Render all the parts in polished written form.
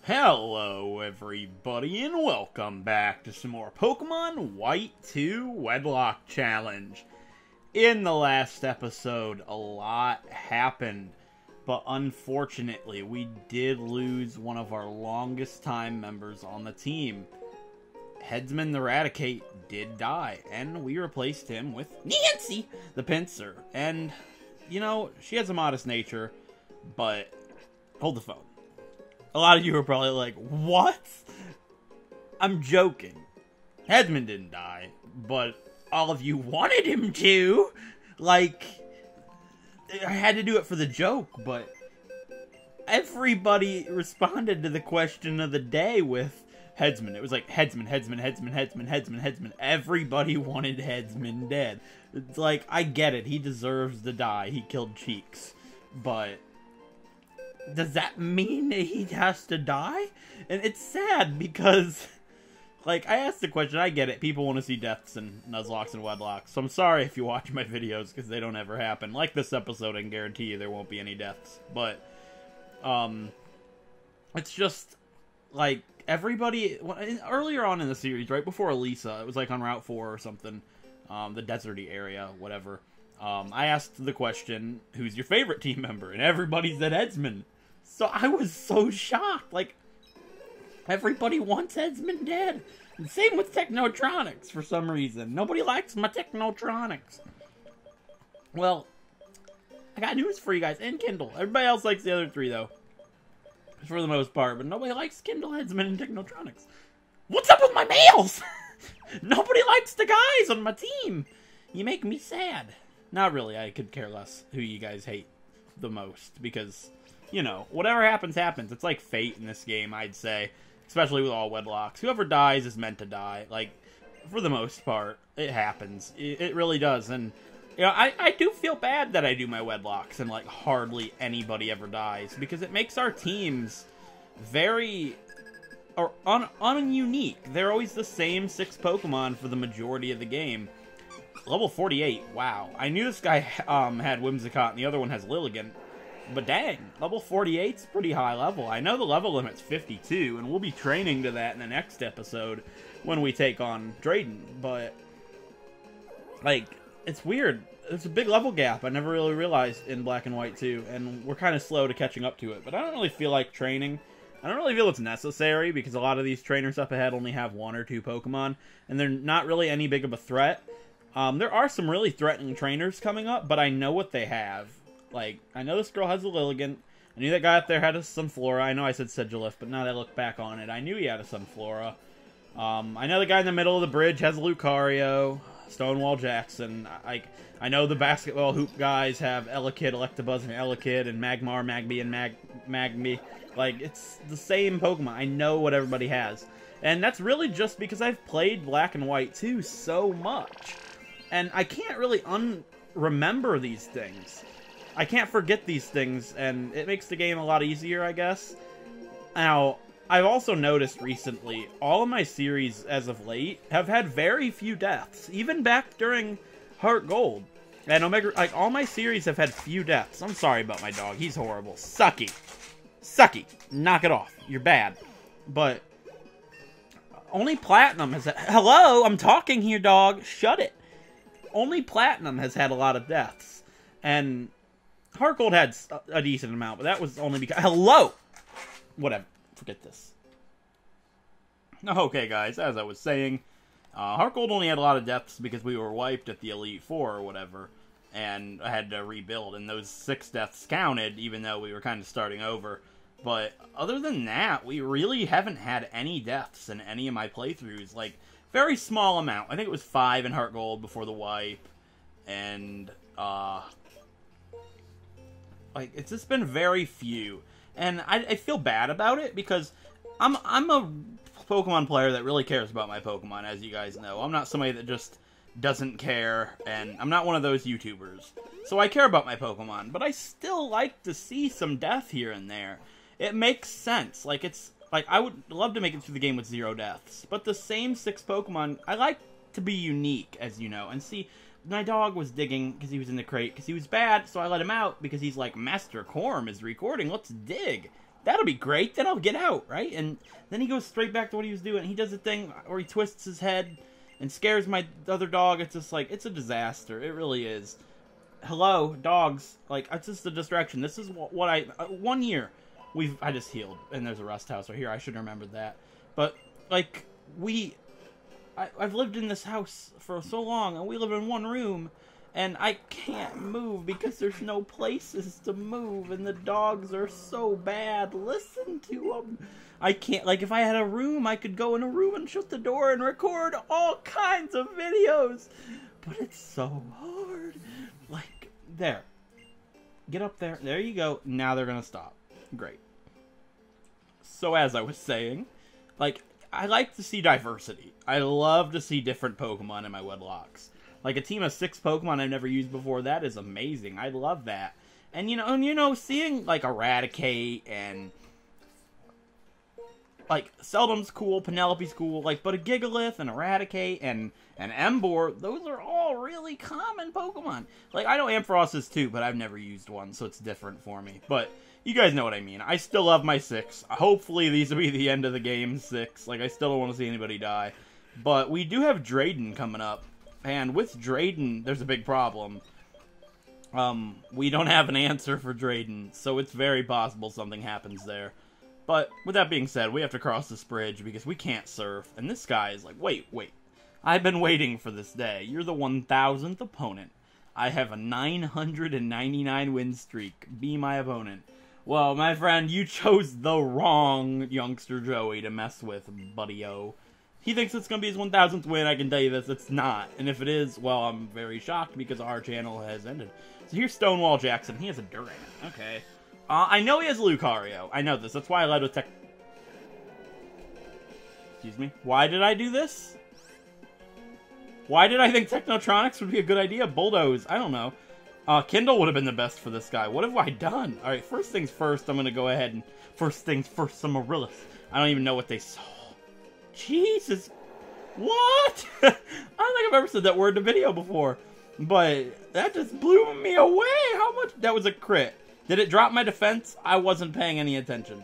Hello everybody and welcome back to some more Pokemon White 2 Wedlock Challenge. In the last episode, a lot happened, but unfortunately we did lose one of our longest time members on the team. Headsman the Raticate did die, and we replaced him with Nancy the Pinsir. And, you know, she has a modest nature, but hold the phone. A lot of you are probably like, what? I'm joking. Headsman didn't die, but all of you wanted him to. Like, I had to do it for the joke, but everybody responded to the question of the day with Headsman. It was like, Headsman. Everybody wanted Headsman dead. It's like, I get it. He deserves to die. He killed Cheeks. But does that mean that he has to die? And it's sad because, like, I asked the question, I get it. People want to see deaths and Nuzlocks and Wedlocks. So I'm sorry if you watch my videos because they don't ever happen. Like this episode, I can guarantee you there won't be any deaths. But, it's just, like, everybody, earlier on in the series, right before Elisa, it was like on Route 4 or something, the deserty area, whatever. I asked the question, who's your favorite team member? And everybody said Headsman. So I was so shocked. Like, everybody wants Headsman dead. And same with Technotronics for some reason. Nobody likes my Technotronics. Well, I got news for you guys. And Kindle. Everybody else likes the other three, though. For the most part. But nobody likes Kindle, Headsman, and Technotronics. What's up with my males? Nobody likes the guys on my team. You make me sad. Not really. I could care less who you guys hate the most. Because, you know, whatever happens, happens. It's like fate in this game, I'd say. Especially with all Wedlocks. Whoever dies is meant to die. Like, for the most part, it happens. It really does. And, you know, I do feel bad that I do my Wedlocks and, like, hardly anybody ever dies. Because it makes our teams very ununique. They're always the same 6 Pokemon for the majority of the game. Level 48, wow. I knew this guy had Whimsicott and the other one has Lilligant. But dang, level 48's pretty high level. I know the level limit's 52, and we'll be training to that in the next episode when we take on Drayden. But, like, it's weird. It's a big level gap I never really realized in Black and White 2, and we're kind of slow to catching up to it. But I don't really feel like training. I don't really feel it's necessary, because a lot of these trainers up ahead only have 1 or 2 Pokemon, and they're not really any big of a threat. There are some really threatening trainers coming up, but I know what they have. Like, I know this girl has a Lilligant. I knew that guy up there had a Sunflora. I know I said Sigilif, but now that I look back on it, I knew he had a Sunflora. I know the guy in the middle of the bridge has a Lucario, Stonewall Jackson. I know the basketball hoop guys have Elekid, Electabuzz, and Elekid, and Magmar, Magby, and Magby. Like, it's the same Pokemon. I know what everybody has. And that's really just because I've played Black and White 2 so much. And I can't really remember these things. I can't forget these things, and it makes the game a lot easier, I guess. Now, I've also noticed recently, all of my series as of late have had very few deaths, even back during Heart Gold. And Omega, like, all my series have had few deaths. I'm sorry about my dog, he's horrible. Sucky. Sucky. Knock it off. You're bad. But only Platinum has had... Hello, I'm talking here, dog. Shut it. Only Platinum has had a lot of deaths. And Heart Gold had a decent amount, but that was only because... Hello! Whatever. Forget this. Okay, guys, as I was saying, Heart Gold only had a lot of deaths because we were wiped at the Elite Four or whatever, and I had to rebuild, and those 6 deaths counted, even though we were kind of starting over. But other than that, we really haven't had any deaths in any of my playthroughs. Like, very small amount. I think it was 5 in Heart Gold before the wipe, and, like, it's just been very few. And I feel bad about it, because I'm a Pokemon player that really cares about my Pokemon, as you guys know. I'm not somebody that just doesn't care, and I'm not one of those YouTubers. So I care about my Pokemon, but I still like to see some death here and there. It makes sense. Like, it's... Like, I would love to make it through the game with 0 deaths. But the same 6 Pokemon, I like to be unique, as you know. And see, my dog was digging because he was in the crate because he was bad, so I let him out because he's like, Master Corm is recording, let's dig. That'll be great. Then I'll get out, right? And then he goes straight back to what he was doing. He does a thing where he twists his head and scares my other dog. It's just like, it's a disaster. It really is. Hello, dogs. Like, it's just a distraction. This is what I... 1 year, I just healed. And there's a rest house right here. I should have remembered that. But, like, I've lived in this house for so long, and we live in one room, and I can't move because there's no places to move, and the dogs are so bad. Listen to them. I can't, like, if I had a room, I could go in a room and shut the door and record all kinds of videos. But it's so hard. Like, there. Get up there. There you go. Now they're gonna stop. Great. So as I was saying, like, I like to see diversity. I love to see different Pokemon in my Wedlocks. Like a team of 6 Pokemon I've never used before, that is amazing. I love that. And you know, seeing like Eradicate and like Seldom's cool, Penelope's cool, like, but a Gigalith and Eradicate and Emboar, those are all really common Pokemon. Like, I know Ampharos is too, but I've never used one, so it's different for me. But you guys know what I mean. I still love my 6. Hopefully these will be the end of the game 6. Like, I still don't want to see anybody die. But we do have Drayden coming up. And with Drayden, there's a big problem. We don't have an answer for Drayden, so it's very possible something happens there. But with that being said, we have to cross this bridge because we can't surf. And this guy is like, wait. I've been waiting for this day. You're the 1000th opponent. I have a 999 win streak. Be my opponent. Well, my friend, you chose the wrong youngster Joey to mess with, buddy-o. He thinks it's going to be his 1000th win. I can tell you this, it's not. And if it is, well, I'm very shocked because our channel has ended. So here's Stonewall Jackson. He has a Durant. Okay. I know he has Lucario. I know this. That's why I led with Tech... Excuse me? Why did I do this? Why did I think Technotronics would be a good idea? Bulldoze. I don't know. Kindle would have been the best for this guy. What have I done? Alright, first things first, I'm going to go ahead and... First things first, some Arillis. I don't even know what they saw. Jesus. What? I don't think I've ever said that word in a video before. But that just blew me away. How much? That was a crit. Did it drop my defense? I wasn't paying any attention.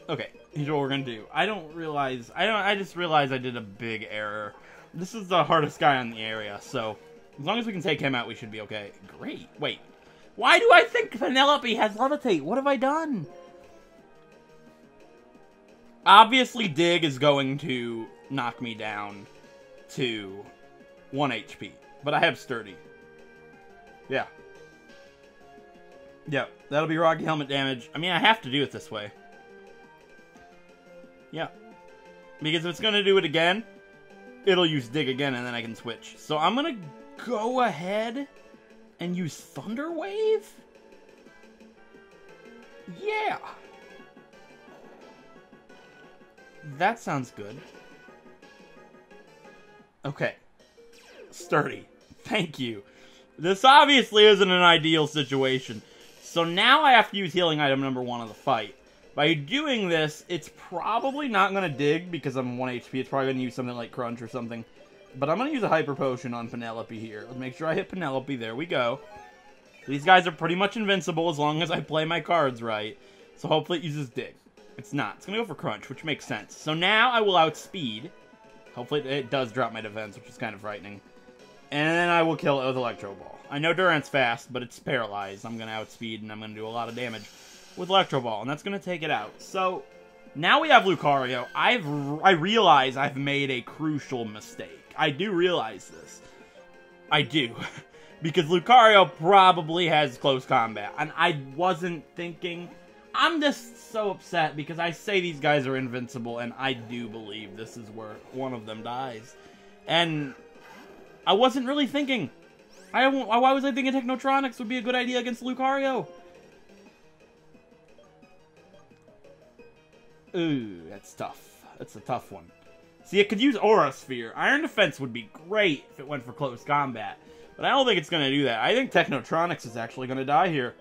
Okay, here's what we're going to do. I just realized I did a big error. This is the hardest guy in the area, so... As long as we can take him out, we should be okay. Great. Wait. Why do I think Penelope has Levitate? What have I done? Obviously, Dig is going to knock me down to 1 HP. But I have Sturdy. Yeah. Yeah, that'll be Rocky Helmet damage. I mean, I have to do it this way. Yeah. Because if it's going to do it again, it'll use Dig again, and then I can switch. So I'm going to go ahead and use Thunder Wave? Yeah. That sounds good. Okay. Sturdy. Thank you. This obviously isn't an ideal situation. So now I have to use healing item number 1 of the fight. By doing this, it's probably not going to Dig because I'm 1 HP. It's probably going to use something like Crunch or something. But I'm going to use a Hyper Potion on Penelope here. Let's make sure I hit Penelope. There we go. These guys are pretty much invincible as long as I play my cards right. So hopefully it uses Dig. It's not. It's going to go for Crunch, which makes sense. So now I will outspeed. Hopefully it does drop my defense, which is kind of frightening. And then I will kill it with Electro Ball. I know Durant's fast, but it's paralyzed. I'm going to outspeed, and I'm going to do a lot of damage with Electro Ball, and that's going to take it out. So now we have Lucario. I realize I've made a crucial mistake. I do realize this. I do. Because Lucario probably has close combat. And I wasn't thinking... I'm just so upset because I say these guys are invincible, and I do believe this is where one of them dies. And I wasn't really thinking. Why was I thinking Technotronics would be a good idea against Lucario? Ooh, that's tough. That's a tough one. See, it could use Aura Sphere. Iron Defense would be great if it went for close combat. But I don't think it's going to do that. I think Technotronics is actually going to die here.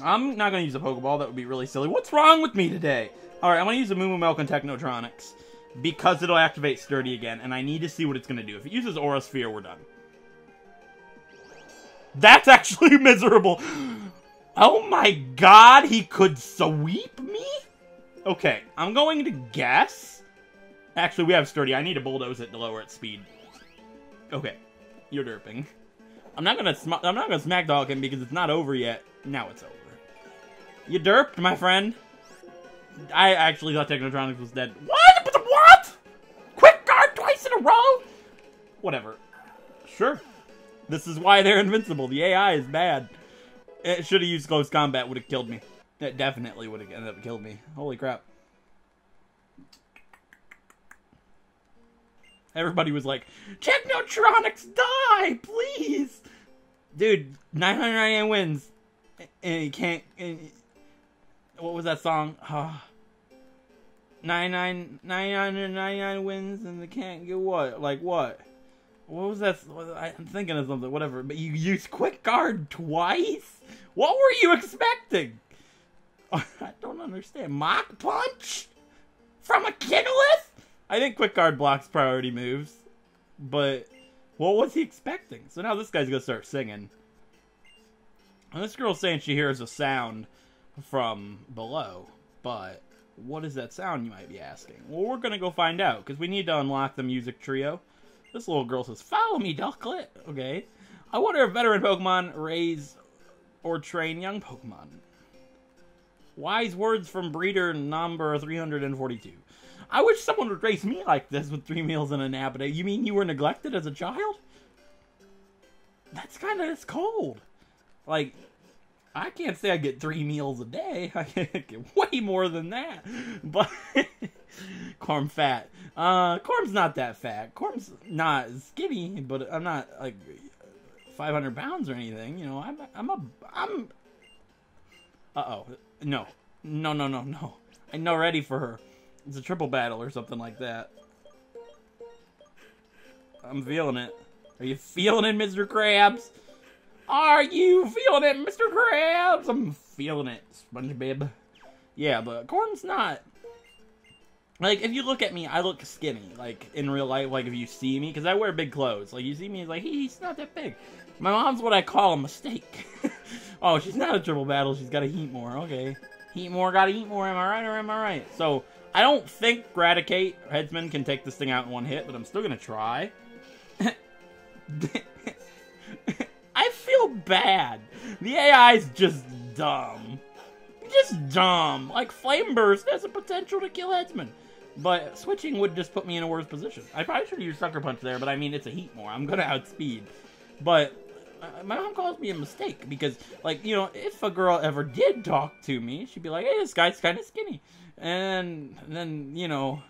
I'm not going to use a Pokeball. That would be really silly. What's wrong with me today? Alright, I'm going to use a Moo Moo Milk on Technotronics. Because it'll activate Sturdy again. And I need to see what it's going to do. If it uses Aura Sphere, we're done. That's actually miserable. Oh my god, he could sweep me? Okay, I'm going to guess. Actually, we have sturdy. I need to bulldoze it to lower its speed. Okay, you're derping. I'm not gonna smack dog him because it's not over yet. Now it's over. You derped, my friend. I actually thought Technotronics was dead. What? What? Quick guard twice in a row? Whatever. Sure. This is why they're invincible. The AI is bad. It should have used close combat. Would have killed me. It definitely would have ended up killed me. Holy crap. Everybody was like, Technotronics, die, please! Dude, 999 wins. And he can't... what was that song? 999 wins and they can't get what? Like what? What was that? I'm thinking of something, whatever. But you used quick guard twice? What were you expecting? I don't understand. Mach punch? From a Kinolith? I think quick guard blocks priority moves. But what was he expecting? So now this guy's gonna start singing. And this girl's saying she hears a sound from below. But what is that sound, you might be asking? Well, we're gonna go find out, because we need to unlock the music trio. This little girl says, follow me, Ducklet. Okay. I wonder if veteran Pokemon raise or train young Pokemon. Wise words from breeder number 342. I wish someone would raise me like this with 3 meals and a nap a day. You mean you were neglected as a child? That's kind of cold. Like, I can't say I get 3 meals a day. I get way more than that. But Corm fat. Corm's not that fat. Corm's not skinny, but I'm not like 500 pounds or anything. You know, I'm. Uh-oh. No. I'm not ready for her. It's a triple battle or something like that. I'm feeling it. Are you feeling it, Mr. Krabs? Are you feeling it, Mr. Krabs? I'm feeling it, SpongeBob. Yeah, but Corm's not. Like, if you look at me, I look skinny. Like, in real life, like, if you see me, because I wear big clothes. Like, you see me, it's like, he's not that big. My mom's what I call a mistake. Oh, she's not a triple battle. She's got to eat more. Okay. Eat more, gotta eat more. Am I right or am I right? So, I don't think Raticate or Headsman can take this thing out in one hit, but I'm still gonna try. I feel bad. The AI's just dumb. Just dumb. Like, Flame Burst has the potential to kill Headsman. But switching would just put me in a worse position. I probably should have used Sucker Punch there, but I mean, it's a heat more. I'm gonna outspeed. But my mom calls me a mistake because, like, you know, if a girl ever did talk to me, she'd be like, hey, this guy's kind of skinny. And then, you know,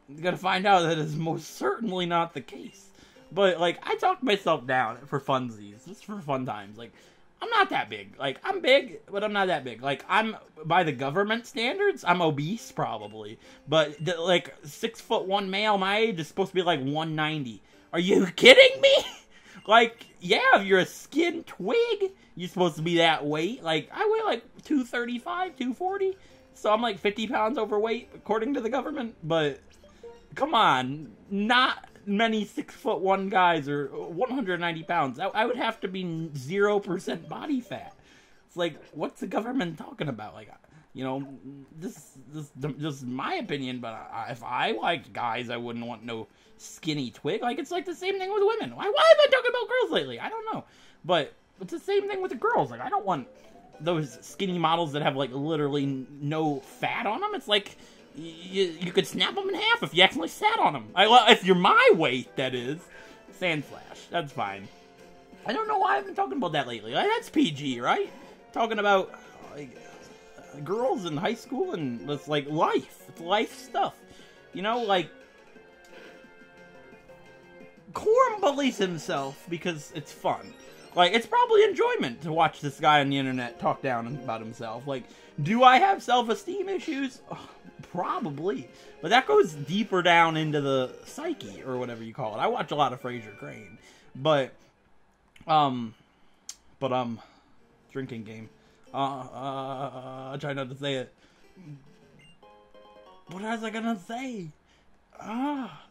you gotta find out that is most certainly not the case. But, like, I talk myself down for funsies. Just for fun times. Like, I'm not that big. Like, I'm big, but I'm not that big. Like, I'm, by the government standards, I'm obese, probably. But, like, 6'1" male my age is supposed to be, like, 190. Are you kidding me? Like, yeah, if you're a skin twig, you're supposed to be that weight. Like, I weigh, like, 235, 240. So I'm, like, 50 pounds overweight, according to the government. But, come on. Not many 6'1" guys are 190 pounds. I would have to be 0% body fat. It's like, what's the government talking about? Like, you know, this just my opinion, but if I liked guys, I wouldn't want no skinny twig. Like, it's like the same thing with women. Why have I talking about girls lately? I don't know. But it's the same thing with the girls. Like, I don't want those skinny models that have, like, literally no fat on them. It's like, you could snap them in half if you accidentally sat on them. If you're my weight, that is. Sandslash. That's fine. I don't know why I've been talking about that lately. Like, that's PG, right? Talking about, like, girls in high school and it's, like, life. It's life stuff. You know, like, Corm bullies himself because it's fun. Like, it's probably enjoyment to watch this guy on the internet talk down about himself. Like, do I have self-esteem issues? Oh, probably. But that goes deeper down into the psyche, or whatever you call it. I watch a lot of Fraser Crane. But, drinking game. I try not to say it. What was I gonna say?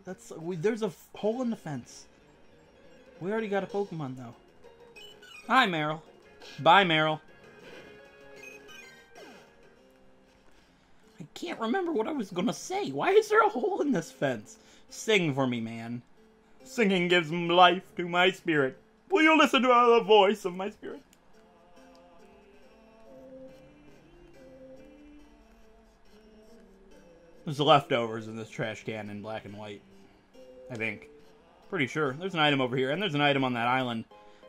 There's a hole in the fence. We already got a Pokemon, though. Hi, Meryl. Bye, Meryl. I can't remember what I was gonna say. Why is there a hole in this fence? Sing for me, man. Singing gives life to my spirit. Will you listen to the voice of my spirit? There's leftovers in this trash can in black and white. I think. Pretty sure. There's an item over here, and there's an item on that island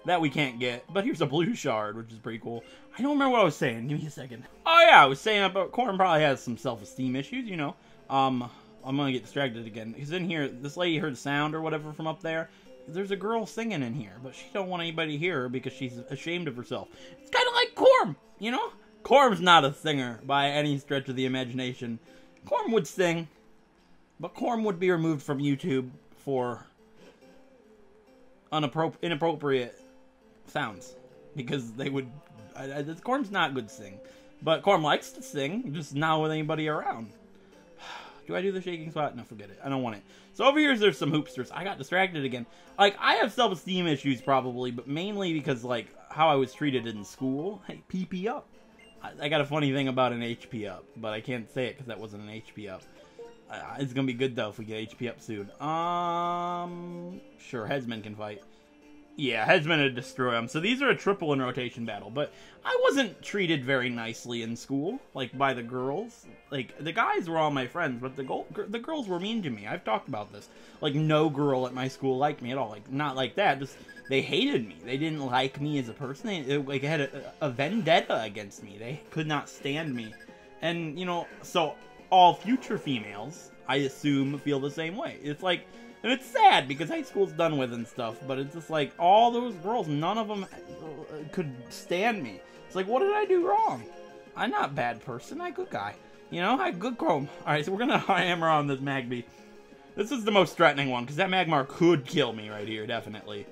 that we can't get. But here's a blue shard, which is pretty cool. I don't remember what I was saying. Give me a second. Oh yeah, I was saying about Corn probably has some self-esteem issues, you know. I'm gonna get distracted again. Because in here, this lady heard a sound or whatever from up there. There's a girl singing in here, but she don't want anybody to hear her because she's ashamed of herself. It's kind of like Corm, you know? Corm's not a singer by any stretch of the imagination. Corm would sing, but Corm would be removed from YouTube for inappropriate sounds. Because they would... Corm's not good to sing. But Corm likes to sing, just not with anybody around. Do I do the shaking spot? No, forget it. I don't want it. So over here, there's some hoopsters. I got distracted again. Like, I have self-esteem issues probably, but mainly because, like, how I was treated in school. Hey, PP up. I got a funny thing about an HP up, but I can't say it because that wasn't an HP up. It's gonna be good, though, if we get HP up soon. Sure, Headsman can fight. Yeah, Headsman would destroy him. So these are a triple in rotation battle, but I wasn't treated very nicely in school, like, by the girls. Like, the guys were all my friends, but the girls were mean to me. I've talked about this. Like, no girl at my school liked me at all. Like, not like that, just, they hated me. They didn't like me as a person. They had a vendetta against me. They could not stand me. And, you know, so all future females, I assume, feel the same way. It's like... And it's sad, because high school's done with and stuff, but it's just like, all those girls, none of them could stand me. It's like, what did I do wrong? I'm not a bad person, I'm a good guy. You know, I'm good Chrome. Alright, so we're gonna hammer on this Magby. This is the most threatening one, because that Magmar could kill me right here, definitely.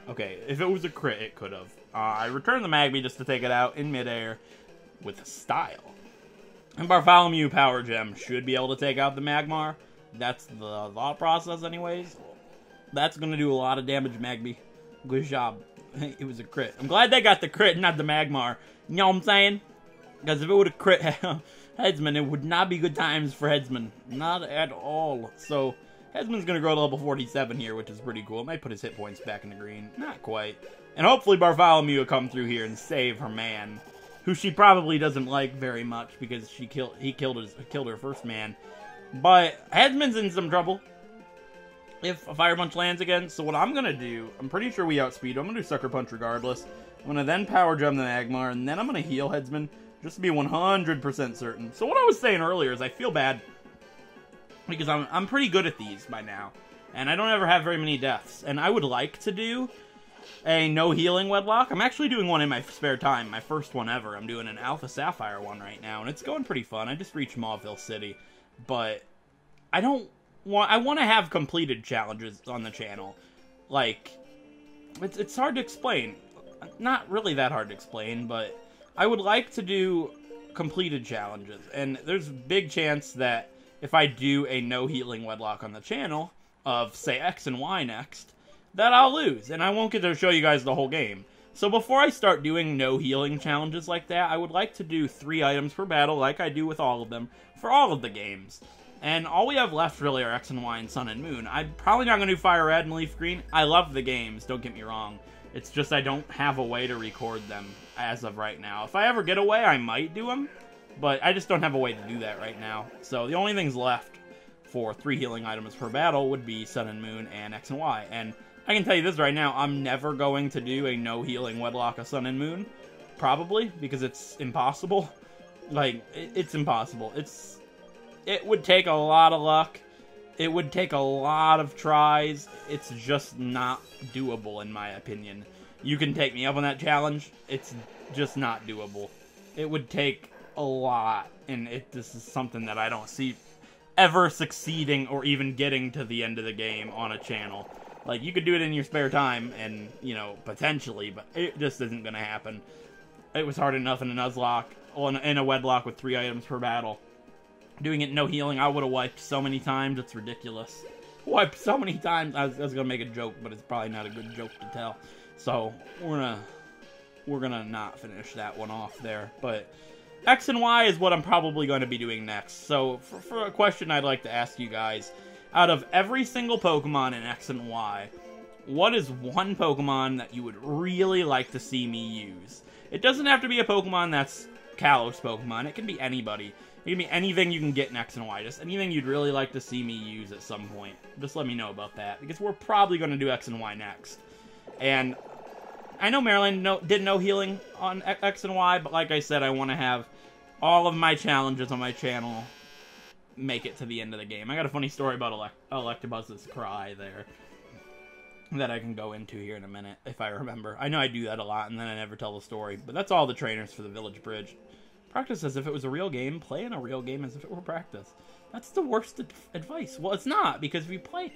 Okay, if it was a crit, it could have. I returned the Magby just to take it out in midair with style. And Bartholomew Power Gem should be able to take out the Magmar. That's the thought process anyways. That's going to do a lot of damage, Magby. Good job. It was a crit. I'm glad they got the crit, not the Magmar. You know what I'm saying? Because if it would have crit Headsman, it would not be good times for Headsman. Not at all. So, Headsman's going to grow to level 47 here, which is pretty cool. It might put his hit points back in the green. Not quite. And hopefully Bartholomew will come through here and save her man. Who she probably doesn't like very much because he killed her first man. But Headsman's in some trouble if a Fire Punch lands again. So what I'm going to do, I'm pretty sure we outspeed him. I'm going to do Sucker Punch regardless. I'm going to then Power Gem the Magmar, and then I'm going to heal Headsman just to be 100% certain. So what I was saying earlier is I feel bad because I'm pretty good at these by now. And I don't ever have very many deaths. And I would like to do a no healing wedlock. I'm actually doing one in my spare time, my first one ever. I'm doing an Alpha Sapphire one right now, and it's going pretty fun. I just reached Mauville City. But I want to have completed challenges on the channel. Like, it's hard to explain. Not really that hard to explain, but I would like to do completed challenges. And there's a big chance that if I do a no healing wedlock on the channel of, say, X and Y next, that I'll lose. And I won't get to show you guys the whole game. So before I start doing no healing challenges like that, I would like to do 3 items per battle like I do with all of them for all of the games. And all we have left really are X and Y and Sun and Moon. I'm probably not going to do Fire Red and Leaf Green. I love the games, don't get me wrong. It's just I don't have a way to record them as of right now. If I ever get a way, I might do them. But I just don't have a way to do that right now. So the only things left for 3 healing items per battle would be Sun and Moon and X and Y. And I can tell you this right now, I'm never going to do a no healing wedlock of Sun and Moon. Probably, because it's impossible. Like, it's impossible. It would take a lot of luck. It would take a lot of tries. It's just not doable, in my opinion. You can take me up on that challenge. It's just not doable. It would take a lot, and this is something that I don't see ever succeeding or even getting to the end of the game on a channel. Like, you could do it in your spare time, and, you know, potentially, but it just isn't going to happen. It was hard enough in a Nuzlocke, in a wedlock with 3 items per battle. Doing it no healing, I would have wiped so many times, it's ridiculous. Wiped so many times. I was going to make a joke, but it's probably not a good joke to tell. So, we're gonna not finish that one off there. But X and Y is what I'm probably going to be doing next. So, for a question I'd like to ask you guys, out of every single Pokemon in X and Y, what is one Pokemon that you would really like to see me use? It doesn't have to be a Pokemon that's Kalos Pokemon. It can be anybody. It can be anything you can get in X and Y. Just anything you'd really like to see me use at some point. Just let me know about that, because we're probably going to do X and Y next. And I know Marilyn did no healing on X and Y, but like I said, I want to have all of my challenges on my channel make it to the end of the game. I got a funny story about Electabuzz's cry there that I can go into here in a minute, if I remember. I know I do that a lot, and then I never tell the story. But that's all the trainers for the Village Bridge. Practice as if it was a real game. Play in a real game as if it were practice. That's the worst advice. Well, it's not, because if you play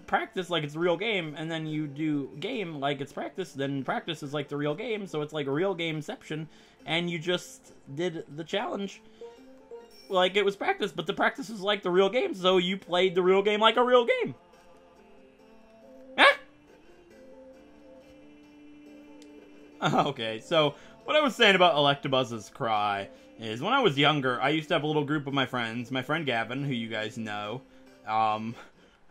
practice like it's a real game, and then you do game like it's practice, then practice is like the real game, so it's like a real gameception, and you just did the challenge like it was practice, but the practice is like the real game, so you played the real game like a real game. Okay, so what I was saying about Electabuzz's cry is when I was younger, I used to have a little group of my friends. My friend Gavin, who you guys know,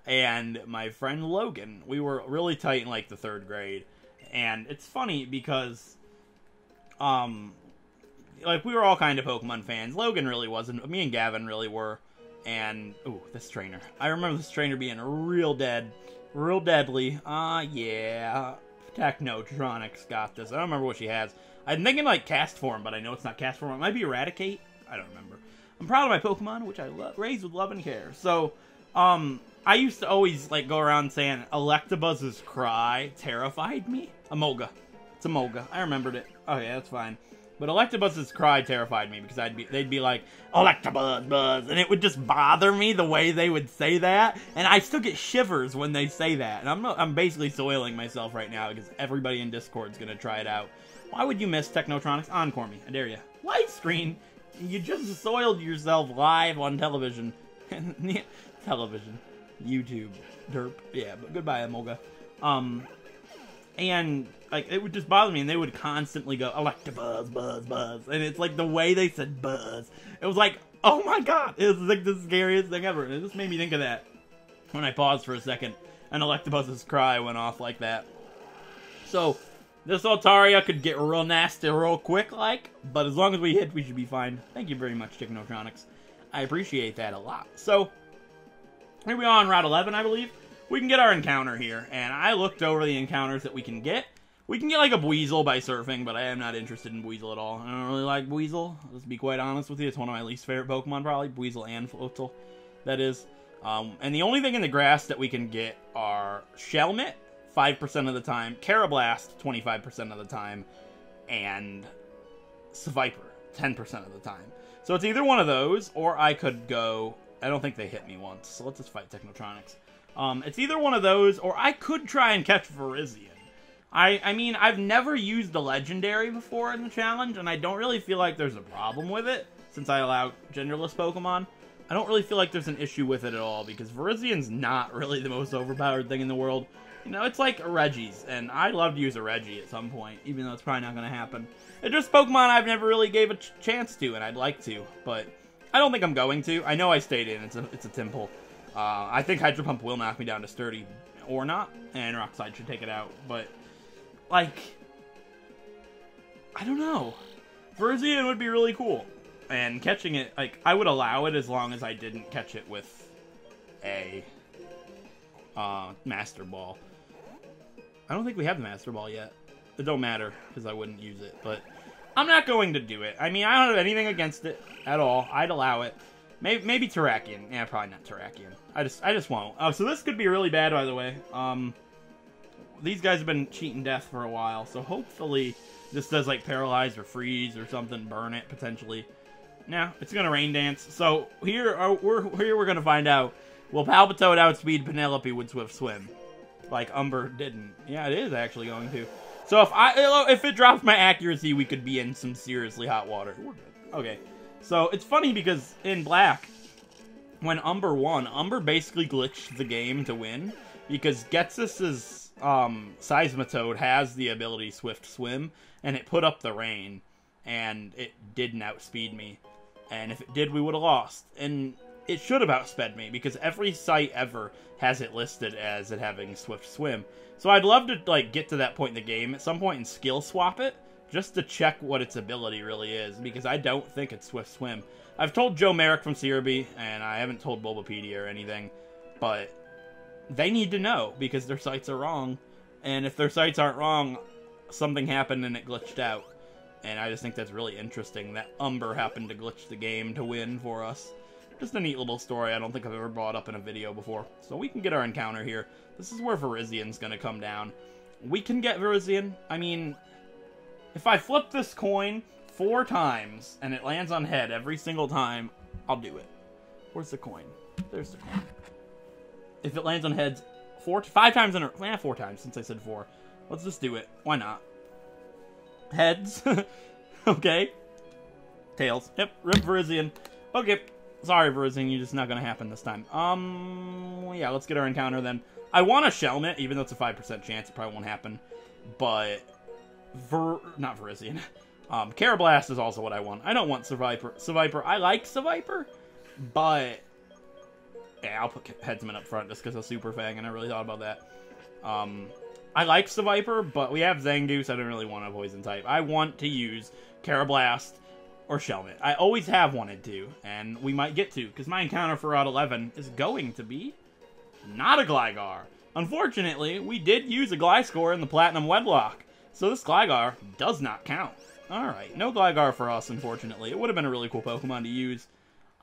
and my friend Logan. We were really tight in, like, the 3rd grade. And it's funny because, like, we were all kind of Pokemon fans. Logan really wasn't. Me and Gavin really were. And, ooh, this trainer. I remember this trainer being real deadly. Yeah. Technotronics got this. I don't remember what she has. I'm thinking like Cast Form, but I know it's not Cast Form. It might be Eradicate. I don't remember. I'm proud of my Pokemon, which I raise with love and care. So, I used to always like go around saying Electabuzz's cry terrified me. Emolga. It's Emolga. I remembered it. Okay, that's fine. But Electabuzz's cry terrified me because they'd be like, Electabuzz, buzz, and it would just bother me the way they would say that, and I still get shivers when they say that, and I'm basically soiling myself right now because everybody in Discord's gonna try it out. Why would you miss Technotronics? Encore me, I dare you. Lightscreen, you just soiled yourself live on television. Television. YouTube. Derp. Yeah, but goodbye, Emolga. And, like, it would just bother me, and they would constantly go, Electabuzz, buzz, buzz. And it's like the way they said buzz. It was like, oh my god, it was like the scariest thing ever. And it just made me think of that when I paused for a second, and Electabuzz's cry went off like that. So, this Altaria could get real nasty real quick, like, but as long as we hit, we should be fine. Thank you very much, Technotronics. I appreciate that a lot. So, here we are on Route 11, I believe. We can get our encounter here, and I looked over the encounters that we can get. We can get, like, a Buizel by surfing, but I am not interested in Buizel at all. I don't really like Buizel, let's be quite honest with you. It's one of my least favorite Pokemon, probably. Buizel and Floatzel, that is. And the only thing in the grass that we can get are Shelmet, 5% of the time, Carablast, 25% of the time, and Seviper, 10% of the time. So it's either one of those, or I could go... I don't think they hit me once, so let's just fight Technotronics. It's either one of those, or I could try and catch Virizion. I mean, I've never used a Legendary before in the challenge, and I don't really feel like there's a problem with it, since I allow genderless Pokemon. I don't really feel like there's an issue with it at all, because Virizion's not really the most overpowered thing in the world. You know, it's like a Reggie's, and I'd love to use a Reggie at some point, even though it's probably not going to happen. It's just Pokemon I've never really gave a chance to, and I'd like to, but I don't think I'm going to. I know I stayed in. It's a Temple. I think Hydro Pump will knock me down to Sturdy, or not, and Rock Slide should take it out, but, like, I don't know. Virizion would be really cool, and catching it, like, I would allow it as long as I didn't catch it with a Master Ball. I don't think we have the Master Ball yet. It don't matter, because I wouldn't use it, but I'm not going to do it. I mean, I don't have anything against it at all. I'd allow it. Maybe Terrakion. Yeah, probably not Terrakion. I just won't. Oh, so this could be really bad, by the way. These guys have been cheating death for a while, so hopefully this does, like, paralyze or freeze or something, burn it, potentially. No, it's gonna Rain Dance. So, we're gonna find out, will Palpitoad outspeed Penelope with Swift Swim? Like Umber didn't. Yeah, it is actually going to. So, if it drops my accuracy, we could be in some seriously hot water. We're good. Okay. So, it's funny because in Black, when Umber won, Umber basically glitched the game to win, because Ghetsis' Seismitoad has the ability Swift Swim, and it put up the rain. and it didn't outspeed me. And if it did, we would have lost. And it should have outsped me, because every site ever has it listed as it having Swift Swim. So I'd love to, like, get to that point in the game at some point and skill swap it, just to check what its ability really is, because I don't think it's Swift Swim. I've told Joe Merrick from Searby, and I haven't told Bulbapedia or anything, but they need to know, because their sites are wrong. And if their sites aren't wrong, something happened and it glitched out. And I just think that's really interesting that Umber happened to glitch the game to win for us. Just a neat little story I don't think I've ever brought up in a video before. So we can get our encounter here. This is where Virizian's going to come down. We can get Virizian. I mean, if I flip this coin 4 times and it lands on head every single time, I'll do it. Where's the coin? There's the coin. If it lands on heads 5 times in a... 4 times since I said 4. Let's just do it. Why not? Heads. Okay. Tails. Yep. Rip Virizian. Okay. Sorry, Virizian. You're just not going to happen this time. Yeah, let's get our encounter then. I want a Shelmet, even though it's a 5% chance. It probably won't happen. But... not Virizian. Carablast is also what I want. I don't want Seviper. I like Seviper, but... yeah, I'll put Headsman up front just because of Super Fang, and I really thought about that. I like Seviper, but we have Zangoose. I don't really want a Poison type. I want to use Carablast or Shelmet. I always have wanted to, and we might get to, because my encounter for Route 11 is going to be not a Gligar. Unfortunately, we did use a Gliscor in the Platinum Wedlock, so this Gligar does not count. Alright, no Gligar for us, unfortunately. It would have been a really cool Pokemon to use.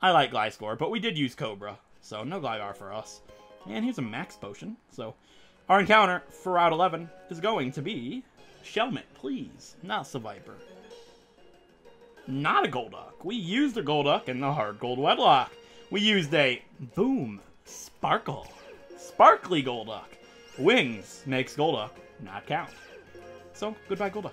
I like Gliscor, but we did use Cobra, so no Gligar for us. And here's a Max Potion, so our encounter for Route 11 is going to be Shelmet, please, not Seviper. Not a Golduck. We used a Golduck in the Hard Gold Wedlock. We used a, boom, Sparkle. Sparkly Golduck. Wings makes Golduck not count. So, goodbye Golduck.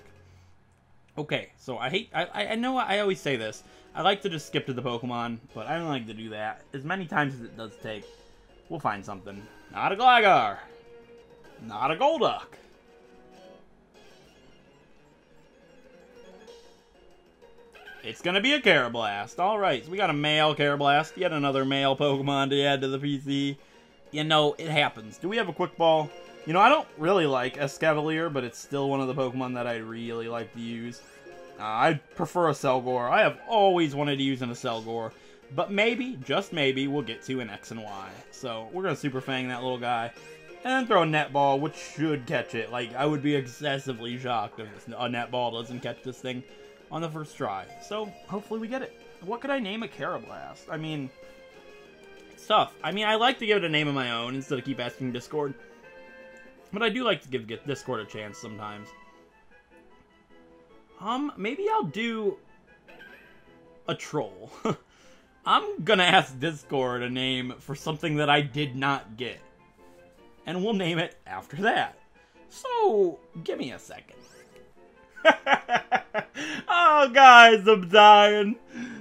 Okay, so I know I always say this. I like to just skip to the Pokemon, but I don't like to do that. As many times as it does take, we'll find something. Not a Gligar. Not a Golduck. It's gonna be a Carablast. Alright, so we got a male Carablast. Yet another male Pokemon to add to the PC. You know, it happens. Do we have a Quick Ball? You know, I don't really like Escavalier, but it's still one of the Pokemon that I really like to use. I prefer a Selgor. I have always wanted to use an Selgor. But maybe, just maybe, we'll get to an X and Y. So, we're gonna Super Fang that little guy. And then throw a Netball, which should catch it. Like, I would be excessively shocked if a Netball doesn't catch this thing on the first try. So, hopefully we get it. What could I name a Carablast? I mean, it's tough. I mean, I like to give it a name of my own instead of keep asking Discord. But I do like to give Discord a chance sometimes. Maybe I'll do a troll. I'm gonna ask Discord a name for something that I did not get. And we'll name it after that. So, give me a second. Oh, guys, I'm dying.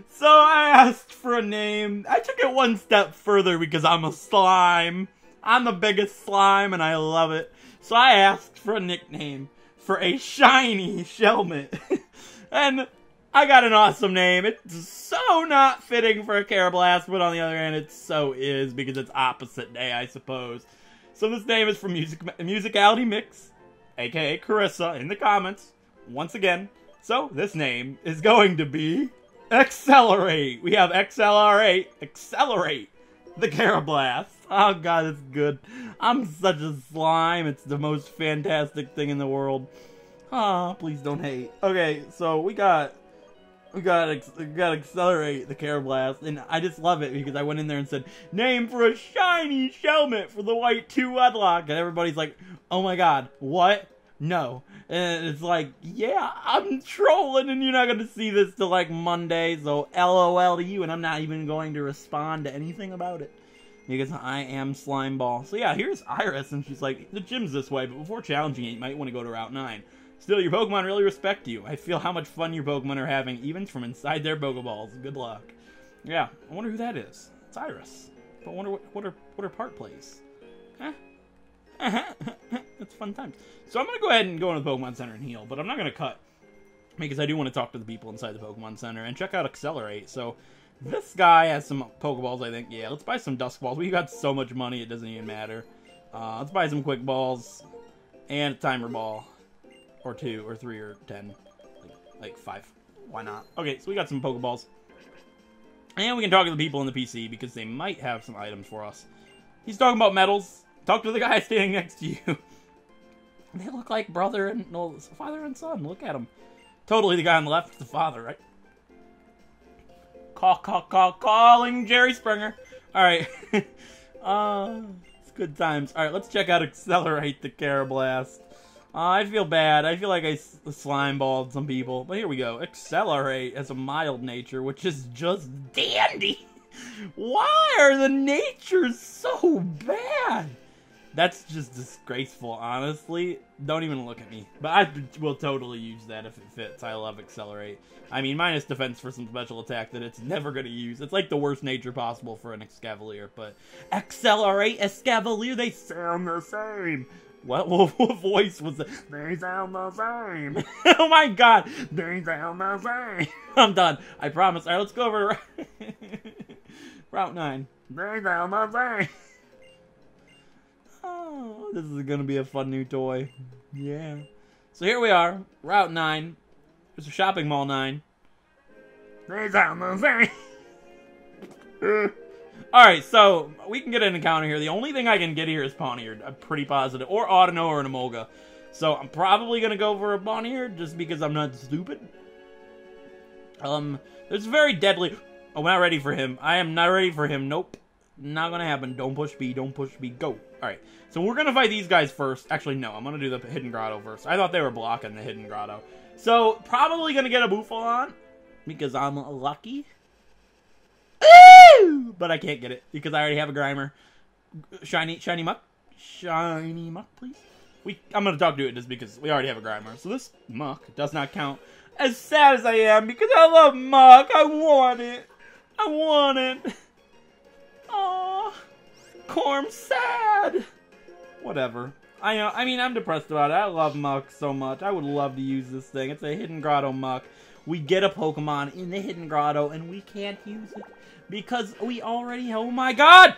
So, I asked for a name. I took it one step further because I'm a slime. I'm the biggest slime, and I love it. So, I asked for a nickname for a shiny Shelmet. And I got an awesome name. It's so not fitting for a Carablast, but on the other hand, it so is because it's opposite day, I suppose. So this name is from Musicality Mix, aka Carissa, in the comments, once again. So this name is going to be Accelerate. We have XLR8, Accelerate, the Carablast. Oh god, it's good. I'm such a slime. It's the most fantastic thing in the world. Ah, please don't hate. Okay, so we got Accelerate the Carablast, and I just love it because I went in there and said, name for a shiny Shelmet for the White 2 Wedlock, and everybody's like, oh my god, what? No. And it's like, yeah, I'm trolling, and you're not going to see this till like Monday, so LOL to you, and I'm not even going to respond to anything about it. Because I am Slimeball. So yeah, here's Iris, and she's like, the gym's this way, but before challenging it, you might want to go to Route 9. Still, your Pokemon really respect you. I feel how much fun your Pokemon are having, even from inside their Pokeballs. Good luck. Yeah, I wonder who that is. It's Iris. But I wonder what her part plays. Huh? It's fun times. So I'm going to go ahead and go into the Pokemon Center and heal, but I'm not going to cut because I do want to talk to the people inside the Pokemon Center and check out Accelerate. So this guy has some Pokeballs, I think. Yeah, let's buy some Dusk Balls. We got so much money, it doesn't even matter. Let's buy some Quick Balls and a Timer Ball. Or 2, or 3, or 10. Like 5. Why not? Okay, so we got some Pokeballs. And we can talk to the people in the PC because they might have some items for us. He's talking about medals. Talk to the guy standing next to you. They look like father and son. Look at them. Totally the guy on the left is the father, right? Calling Jerry Springer. Alright. It's good times. Alright, let's check out Accelerate the Carablast. I feel bad. I feel like I slime balled some people. But here we go. Accelerate has a mild nature, which is just dandy. Why are the natures so bad? That's just disgraceful, honestly. Don't even look at me. But I will totally use that if it fits. I love Accelerate. I mean, minus defense for some special attack that it's never going to use. It's like the worst nature possible for an Escavalier. But Accelerate, Escavalier, they sound the same. What voice was that? They sound the same. Oh my god. They sound the same. I'm done. I promise. Alright, let's go over to Route 9. They sound the same. Oh, this is going to be a fun new toy. Yeah. So here we are. Route 9. There's a shopping mall 9. They sound the same. Alright, so we can get an encounter here. The only thing I can get here is Pawniard. I'm pretty positive. Or Audino or an Emolga. So I'm probably going to go for a Pawniard just because I'm not stupid. There's very deadly... Oh, we're not ready for him. I am not ready for him. Nope. Not going to happen. Don't push B. Don't push B. Go. Alright, so we're going to fight these guys first. Actually, no. I'm going to do the Hidden Grotto first. I thought they were blocking the Hidden Grotto. So, probably going to get a Buffalant because I'm lucky. But I can't get it because I already have a Grimer. Shiny Muck. Shiny Muck, please. I'm going to talk to it just because we already have a Grimer. So this Muck does not count. As sad as I am because I love Muck. I want it. I want it. Aww. Corm's sad. Whatever. I mean, I'm depressed about it. I love Muck so much. I would love to use this thing. It's a Hidden Grotto Muck. We get a Pokemon in the Hidden Grotto and we can't use it. Because we already... Oh my god!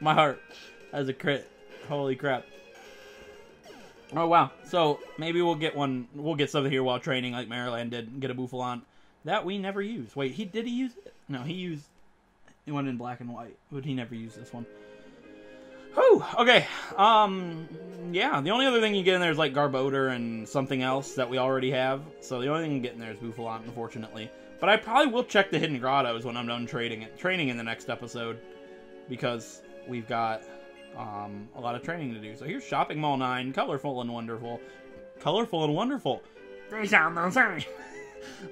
My heart. That was a crit. Holy crap. Oh wow. So, maybe we'll get one... We'll get something here while training like Maryland did. And get a Buffalant. That we never used. Wait, did he use it? No, he used... He went in black and white. But he never used this one. Whew. Okay. Yeah. The only other thing you get in there is like Garbodor and something else that we already have. So the only thing you get in there is Buffalant, unfortunately. But I probably will check the Hidden Grottos when I'm done training in the next episode. Because we've got a lot of training to do. So here's Shopping Mall 9. Colorful and wonderful. Colorful and wonderful. They sound the same.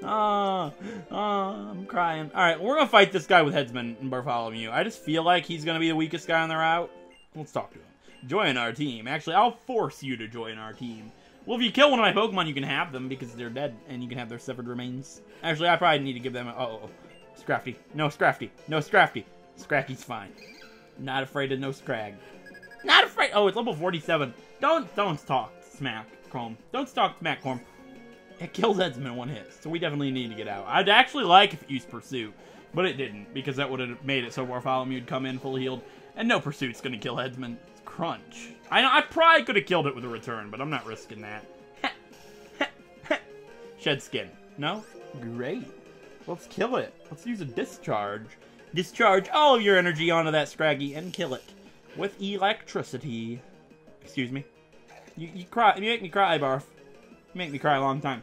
I'm crying. Alright, we're gonna fight this guy with Headsman and Bartholomew. I just feel like he's gonna be the weakest guy on the route. Let's talk to him. Join our team. Actually, I'll force you to join our team. Well, if you kill one of my Pokemon, you can have them because they're dead, and you can have their severed remains. Actually, I probably need to give them a... Oh, Scrafty. No Scrafty. No Scrafty. Scracky's fine. Not afraid of no Scrag. Not afraid... Oh, it's level 47. Don't talk smack, Chrome. Don't talk smack, Chrome. It kills Headsman in one hit, so we definitely need to get out. I'd actually like if it used Pursuit, but it didn't, because that would have made it so Bartholomew would come in fully healed, and no Pursuit's gonna kill Headsman. It's Crunch. I probably could have killed it with a return, but I'm not risking that. Shed Skin. No? Great. Let's kill it. Let's use a Discharge. Discharge all of your energy onto that Scraggy and kill it with electricity. Excuse me. You cry. You make me cry, Barf. You make me cry a long time.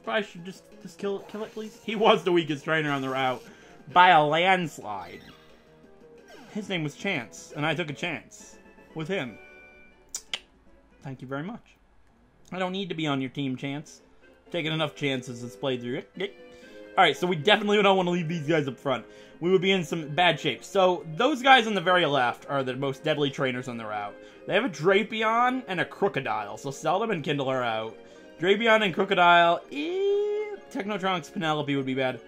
Probably should just kill it, please. He was the weakest trainer on the route by a landslide. His name was Chance, and I took a chance with him. Thank you very much. I don't need to be on your team, Chance. Taking enough chances this playthrough. Alright, so we definitely don't want to leave these guys up front. We would be in some bad shape. So, those guys on the very left are the most deadly trainers on the route. They have a Drapion and a Crocodile, so Seldom and Kindle are out. Drapion and Crocodile, Technotronics Penelope would be bad.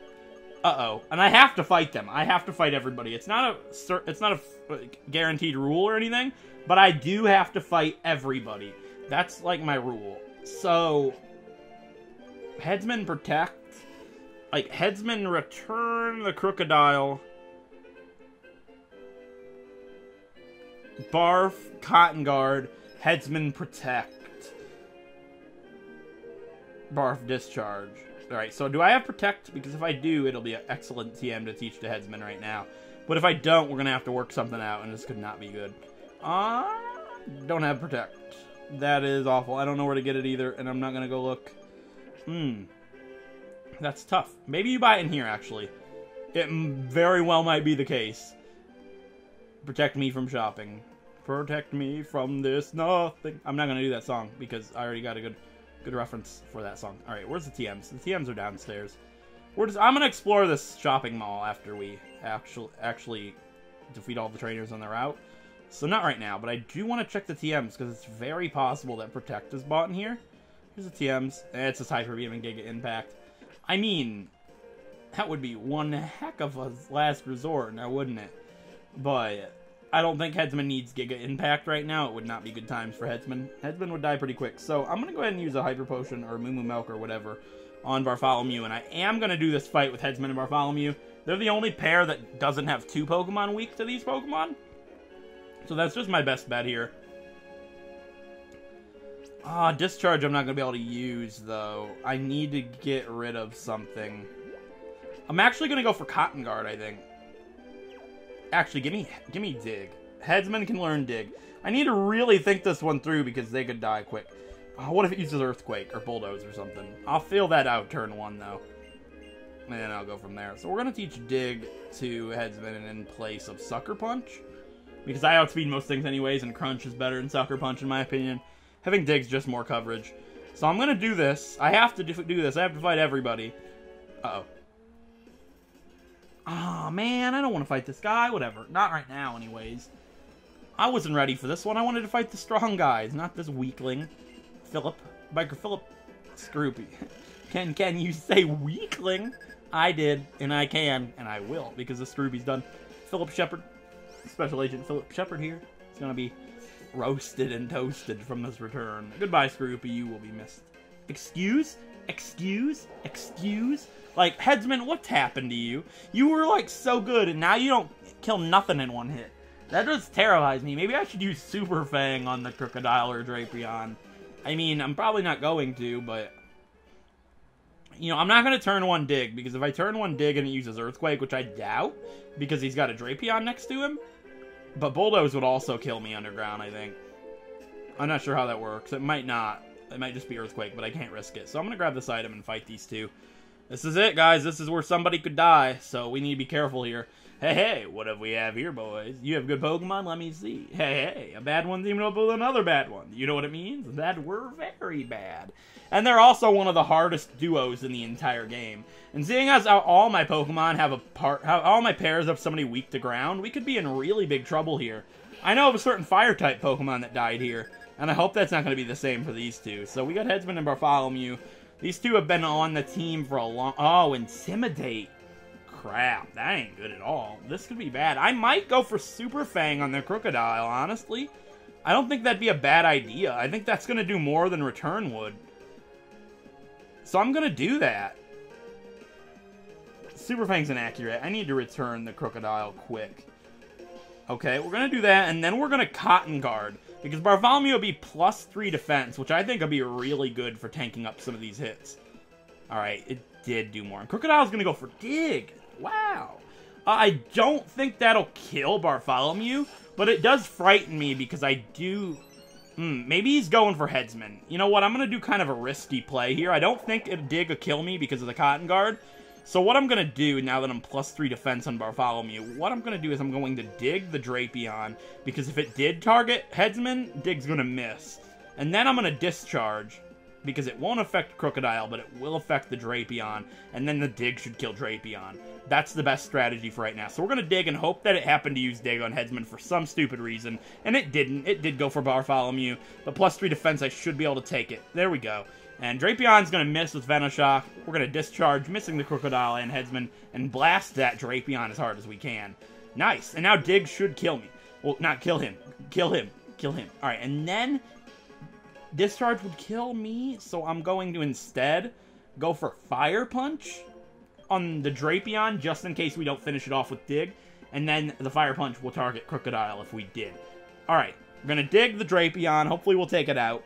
Uh-oh. And I have to fight them. I have to fight everybody. It's not a guaranteed rule or anything, but I do have to fight everybody. That's like my rule. So, Headsman protect. Like, Headsman return the Crocodile. Barf, Cotton Guard, Headsman protect. Barf discharge. Alright, so do I have protect? Because if I do, it'll be an excellent TM to teach to Headsman right now. But if I don't, we're going to have to work something out, and this could not be good. Don't have protect. That is awful. I don't know where to get it either, and I'm not going to go look. That's tough. Maybe you buy it in here, actually. It very well might be the case. Protect me from shopping. Protect me from this nothing. I'm not going to do that song, because I already got a good reference for that song. Alright, where's the TMs? The TMs are downstairs. I'm going to explore this shopping mall after we actually defeat all the trainers on the route. So not right now, but I do want to check the TMs, because it's very possible that Protect is bought in here. Here's the TMs. It's this Hyper Beam and Giga Impact. I mean, that would be one heck of a last resort, now wouldn't it? But I don't think Headsman needs Giga Impact right now. It would not be good times for Headsman. Headsman would die pretty quick. So I'm going to go ahead and use a Hyper Potion or Moo Moo Milk or whatever on Bartholomew. And I am going to do this fight with Headsman and Bartholomew. They're the only pair that doesn't have 2 Pokemon weak to these Pokemon. So that's just my best bet here. Discharge I'm not going to be able to use, though. I need to get rid of something. I'm actually going to go for Cotton Guard, I think. Actually, give me Dig. Headsman can learn Dig. I need to really think this one through because they could die quick. What if it uses Earthquake or Bulldoze or something? I'll feel that out turn 1, though. And then I'll go from there. So we're going to teach Dig to Headsman in place of Sucker Punch. Because I outspeed most things anyways, and Crunch is better than Sucker Punch in my opinion. Having Dig's just more coverage. So I'm going to do this. I have to do this. I have to fight everybody. Uh-oh. Aw, man, I don't want to fight this guy. Whatever. Not right now, anyways. I wasn't ready for this one. I wanted to fight the strong guys, not this weakling. Philip. Biker Philip. Scroopy. Can you say weakling? I did, and I can, and I will, because the Scroopy's done. Philip Shepard. Special Agent Philip Shepard here. It's going to be roasted and toasted from this return. Goodbye, Scroopy. You will be missed. Excuse? Excuse? Excuse? Like, Headsman, what's happened to you? You were, like, so good, and now you don't kill nothing in one hit. That just terrifies me. Maybe I should use Super Fang on the Crocodile or Drapion. I mean, I'm probably not going to, but... You know, I'm not going to turn 1 Dig, because if I turn 1 Dig and it uses Earthquake, which I doubt, because he's got a Drapion next to him, but Bulldoze would also kill me underground, I think. I'm not sure how that works. It might not. It might just be Earthquake, but I can't risk it. So I'm going to grab this item and fight these two. This is it, guys. This is where somebody could die, so we need to be careful here. Hey, what do we have here, boys? You have good Pokemon? Let me see. Hey, a bad one's teaming up with another bad one. You know what it means? That we're very bad. And they're also one of the hardest duos in the entire game. And seeing as how all my Pokemon have how all my pairs have somebody weak to ground, we could be in really big trouble here. I know of a certain Fire-type Pokemon that died here, and I hope that's not going to be the same for these two. So we got Headsman and Bartholomew. These two have been on the team for a long... Oh, Intimidate. Crap, that ain't good at all. This could be bad. I might go for Super Fang on their Crocodile, honestly. I don't think that'd be a bad idea. I think that's going to do more than Return would. So I'm going to do that. Super Fang's inaccurate. I need to return the Crocodile quick. Okay, we're going to do that, and then we're going to Cotton Guard. Because Bartholomew will be +3 defense, which I think will be really good for tanking up some of these hits. Alright, it did do more. And Crocodile's going to go for Dig. Wow. I don't think that'll kill Bartholomew, but it does frighten me because I do... maybe he's going for Headsman. You know what? I'm going to do kind of a risky play here. I don't think Dig will kill me because of the Cotton Guard. So what I'm going to do, now that I'm +3 defense on Bartholomew, what I'm going to do is I'm going to Dig the Drapion, because if it did target Headsman, Dig's going to miss. And then I'm going to Discharge, because it won't affect Crocodile, but it will affect the Drapion, and then the Dig should kill Drapion. That's the best strategy for right now. So we're going to Dig and hope that it happened to use Dig on Headsman for some stupid reason, and it didn't. It did go for Bartholomew, but +3 defense, I should be able to take it. There we go. And Drapion's going to miss with Venoshock. We're going to Discharge, missing the Crocodile and Headsman, and blast that Drapion as hard as we can. Nice. And now Dig should kill me. Well, not kill him. Kill him. Kill him. Alright, and then... Discharge would kill me, so I'm going to instead go for Fire Punch on the Drapion, just in case we don't finish it off with Dig. And then the Fire Punch will target Crocodile if we did. Alright, we're going to Dig the Drapion. Hopefully we'll take it out.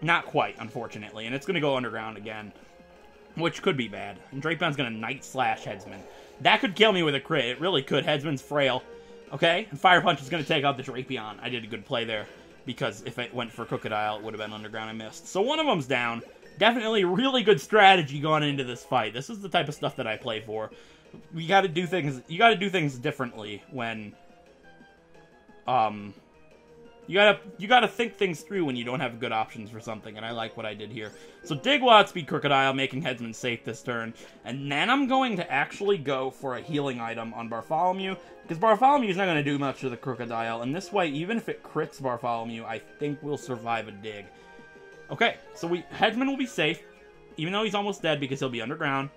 Not quite, unfortunately. And it's going to go underground again, which could be bad. And Drapion's going to Night Slash Headsman. That could kill me with a crit. It really could. Headsman's frail. Okay? And Fire Punch is going to take out the Drapion. I did a good play there, because if it went for Crocodile, it would have been underground. I missed. So one of them's down. Definitely really good strategy going into this fight. This is the type of stuff that I play for. You gotta do things differently when, you gotta think things through when you don't have good options for something, and I like what I did here. So Dig will outspeed Crocodile, making Headsman safe this turn, and then I'm going to actually go for a healing item on Bartholomew, because Bartholomew's not gonna do much to the Crocodile, and this way, even if it crits Bartholomew, I think we'll survive a Dig. Okay, so Headsman will be safe, even though he's almost dead because he'll be underground.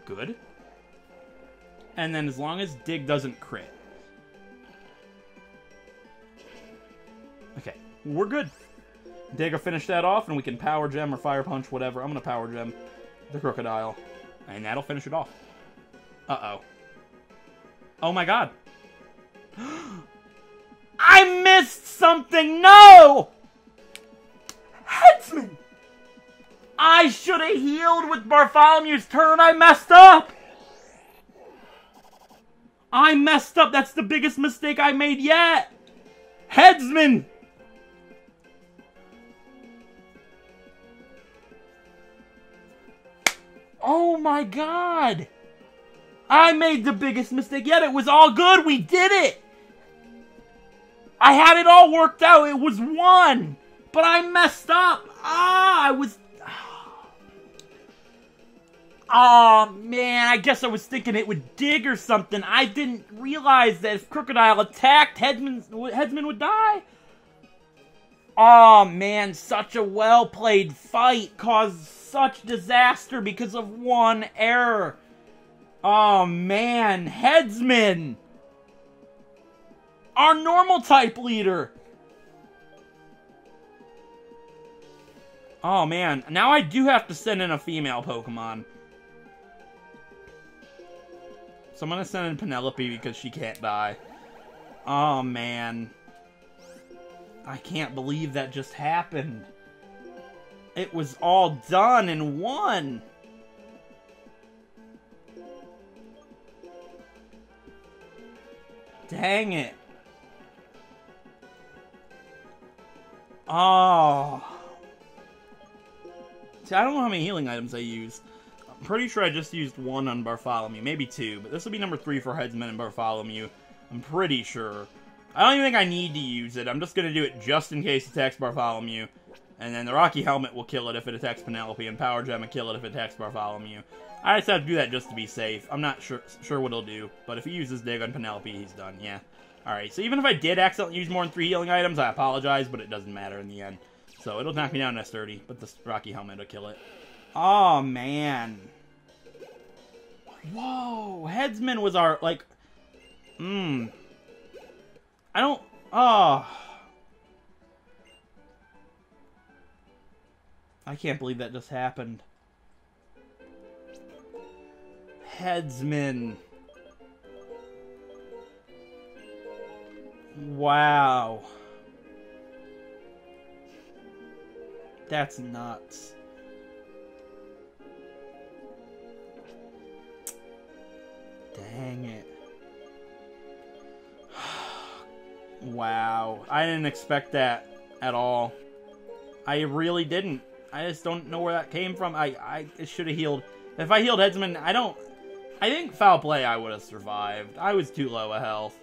Good. And then as long as Dig doesn't crit. Okay, we're good. Dig will finish that off, and we can Power Gem or Fire Punch, whatever. I'm going to Power Gem the Crocodile, and that'll finish it off. Uh-oh. Oh my god. I missed something! No! Headsman! I should have healed with Bartholomew's turn. I messed up! I messed up. That's the biggest mistake I made yet. Headsman! Oh my god! I made the biggest mistake yet. It was all good. We did it! I had it all worked out. It was 1. But I messed up. Oh, man, I guess I was thinking it would Dig or something. I didn't realize that if Crocodile attacked, Headsman would die. Oh, man, such a well-played fight caused such disaster because of one error. Oh, man, Headsman! Our normal type leader! Oh, man, now I do have to send in a female Pokemon. So I'm gonna send in Penelope because she can't die. Oh, man. I can't believe that just happened. It was all done in 1. Dang it. Oh. See, I don't know how many healing items I used. I'm pretty sure I just used 1 on Bartholomew, maybe 2, but this will be number 3 for Headsman and Bartholomew. I'm pretty sure. I don't even think I need to use it. I'm just going to do it just in case it attacks Bartholomew. And then the Rocky Helmet will kill it if it attacks Penelope, and Power Gem will kill it if it attacks Bartholomew. I just have to do that just to be safe. I'm not sure what he'll do, but if he uses Dig on Penelope, he's done, yeah. Alright, so even if I did accidentally use more than 3 healing items, I apologize, but it doesn't matter in the end. So it'll knock me down to S30, but the Rocky Helmet will kill it. Oh, man. Whoa, Headsman was our, like... I don't... Oh... I can't believe that just happened. Headsman. Wow. That's nuts. Dang it. Wow. I didn't expect that at all. I really didn't. I just don't know where that came from. I should have healed. If I healed Headsman, I think foul play I would have survived. I was too low a health.